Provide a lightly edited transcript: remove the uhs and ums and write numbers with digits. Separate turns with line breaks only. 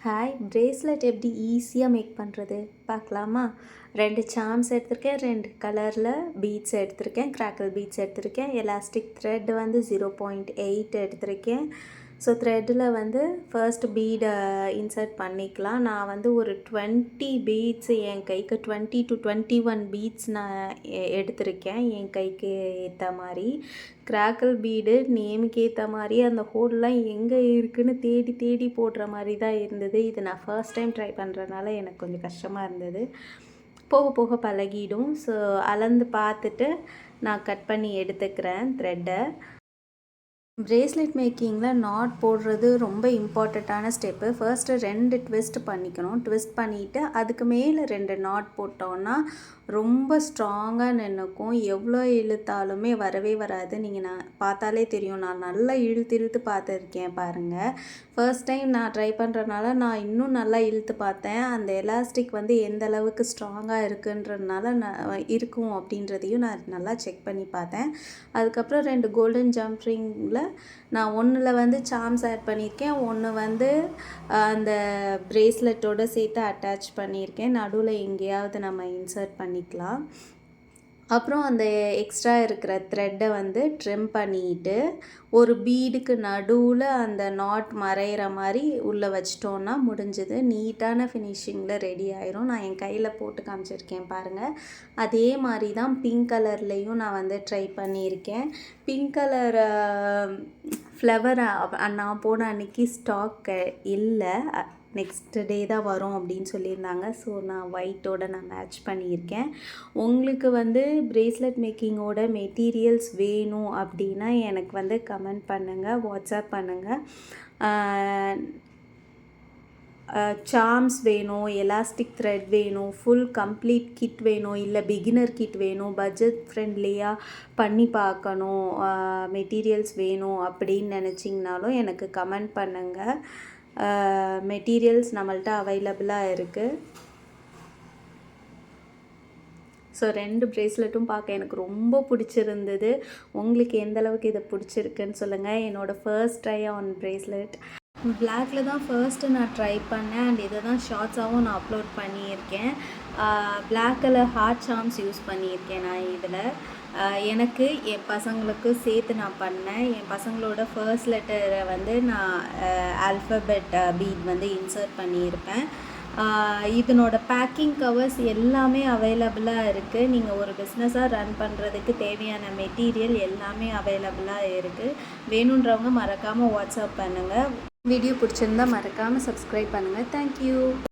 Hi, bracelet எப்படி ஈஸியாக make பண்ணுறது பார்க்கலாமா? 2 சார்ம்ஸ் எடுத்திருக்கேன், 2 கலரில் பீட்ஸ் எடுத்திருக்கேன், கிராக்கல் பீட்ஸ் எடுத்திருக்கேன், எலாஸ்டிக் த்ரெட் வந்து 0.8 எடுத்திருக்கேன். ஸோ த்ரெட்டில் வந்து ஃபர்ஸ்ட் பீடை இன்சர்ட் பண்ணிக்கலாம். நான் வந்து ஒரு 20 பீட்ஸ் என் கைக்கு 20 to 21 பீட்ஸ் நான் எடுத்திருக்கேன் என் கைக்கு ஏற்ற மாதிரி. கிராக்கல் பீடு நேமுக்கு ஏற்ற மாதிரி அந்த ஹோல்லாம் எங்கே இருக்குதுன்னு தேடி தேடி போடுற மாதிரி தான் இருந்தது. இது நான் ஃபர்ஸ்ட் டைம் ட்ரை பண்ணுறதுனால எனக்கு கொஞ்சம் கஷ்டமாக இருந்தது. போக போக பழகிடும். ஸோ அளந்து பார்த்துட்டு நான் கட் பண்ணி எடுத்துக்கிறேன் த்ரெட்டை. பிரேஸ்லெட் மேக்கிங்கில் நாட் போடுறது ரொம்ப இம்பார்ட்டண்ட்டான ஸ்டெப்பு. ஃபர்ஸ்ட்டு 2 ட்விஸ்ட் பண்ணிக்கணும். ட்விஸ்ட் பண்ணிவிட்டு அதுக்கு மேலே 2 நாட் போட்டோன்னா ரொம்ப ஸ்ட்ராங்காக நின்றுக்கும். எவ்வளோ இழுத்தாலுமே வரவே வராது. நீங்கள் நான் பார்த்தாலே தெரியும், நான் நல்லா இழுத்து பார்த்துருக்கேன் பாருங்கள். ஃபர்ஸ்ட் டைம் நான் ட்ரை பண்ணுறதுனால நான் இன்னும் நல்லா இழுத்து பார்த்தேன். அந்த எலாஸ்டிக் வந்து எந்த அளவுக்கு ஸ்ட்ராங்காக இருக்குன்றதுனால இருக்கும் அப்படின்றதையும் நான் நல்லா செக் பண்ணி பார்த்தேன். அதுக்கப்புறம் 2 கோல்டன் ஜம்ப் ரிங்கில் நான் ஒன்றில் வந்து சார்ம்ஸ் ஆட் பண்ணியிருக்கேன், ஒன்று வந்து அந்த பிரேஸ்லெட்டோடு சேர்த்து அட்டாச் பண்ணியிருக்கேன். நடுவில் எங்கேயாவது நம்ம இன்சர்ட் பண்ணிக்கலாம். அப்புறம் அந்த எக்ஸ்ட்ரா இருக்கிற த்ரெட்டை வந்து ட்ரிம் பண்ணிட்டு ஒரு பீடுக்கு நடுவில் அந்த நாட் மறையிற மாதிரி உள்ளே வச்சிட்டோன்னா முடிஞ்சது. நீட்டான ஃபினிஷிங்கில் ரெடி ஆயிரும். நான் என் கையில் போட்டு காமிச்சிருக்கேன் பாருங்கள். அதே மாதிரி தான் பிங்க் கலர்லேயும் நான் வந்து ட்ரை பண்ணியிருக்கேன். பிங்க் கலர் ஃப்ளவர் நான் போன அன்றைக்கி ஸ்டாக் இல்லை, நெக்ஸ்ட் டே தான் வரும் அப்படின்னு சொல்லியிருந்தாங்க. ஸோ நான் ஒயிட்டோட நான் மேட்ச் பண்ணியிருக்கேன். உங்களுக்கு வந்து பிரேஸ்லெட் மேக்கிங்கோட மெட்டீரியல்ஸ் வேணும் அப்படின்னா எனக்கு வந்து கமெண்ட் பண்ணுங்கள், வாட்ஸ்அப் பண்ணுங்கள். சார்ம்ஸ் வேணும், எலாஸ்டிக் த்ரெட் வேணும், ஃபுல் கம்ப்ளீட் கிட் வேணும், இல்லை பிகினர் கிட் வேணும், பட்ஜெட் ஃப்ரெண்ட்லியாக பண்ணி பார்க்கணும், மெட்டீரியல்ஸ் வேணும் அப்படின்னு நினச்சிங்கனாலும் எனக்கு கமெண்ட் பண்ணுங்கள். மெட்டீரியல்ஸ் நம்மள்ட்ட அவைலபிளாக இருக்குது. ஸோ 2 பிரேஸ்லெட்டும் பார்க்க எனக்கு ரொம்ப பிடிச்சிருந்தது. உங்களுக்கு எந்தளவுக்கு இதை பிடிச்சிருக்குன்னு சொல்லுங்கள். என்னோடய ஃபர்ஸ்ட் ட்ரை ஆன் பிரேஸ்லெட் பிளாக்ல தான் ஃபர்ஸ்ட்டு நான் ட்ரை பண்ணேன். அண்ட் இதை தான் ஷார்ட்ஸாகவும் நான் அப்லோட் பண்ணியிருக்கேன். Black colour heart charms use பண்ணியிருக்கேன் நான் இதில். எனக்கு என் பசங்களுக்கு சேர்த்து நான் பண்ணேன். என் பசங்களோட ஃபர்ஸ்ட் லெட்டரை வந்து நான் ஆல்ஃபபெட் பீட் வந்து இன்சர்ட் பண்ணியிருப்பேன். இதனோட பேக்கிங் கவர்ஸ் எல்லாமே அவைலபிளாக இருக்குது. நீங்கள் ஒரு பிஸ்னஸாக ரன் பண்ணுறதுக்கு தேவையான மெட்டீரியல் எல்லாமே அவைலபிளாக இருக்குது. வேணுன்றவங்க மறக்காமல் வாட்ஸ்அப் பண்ணுங்கள். வீடியோ பிடிச்சிருந்தால் மறக்காமல் சப்ஸ்கிரைப் பண்ணுங்கள். தேங்க்யூ.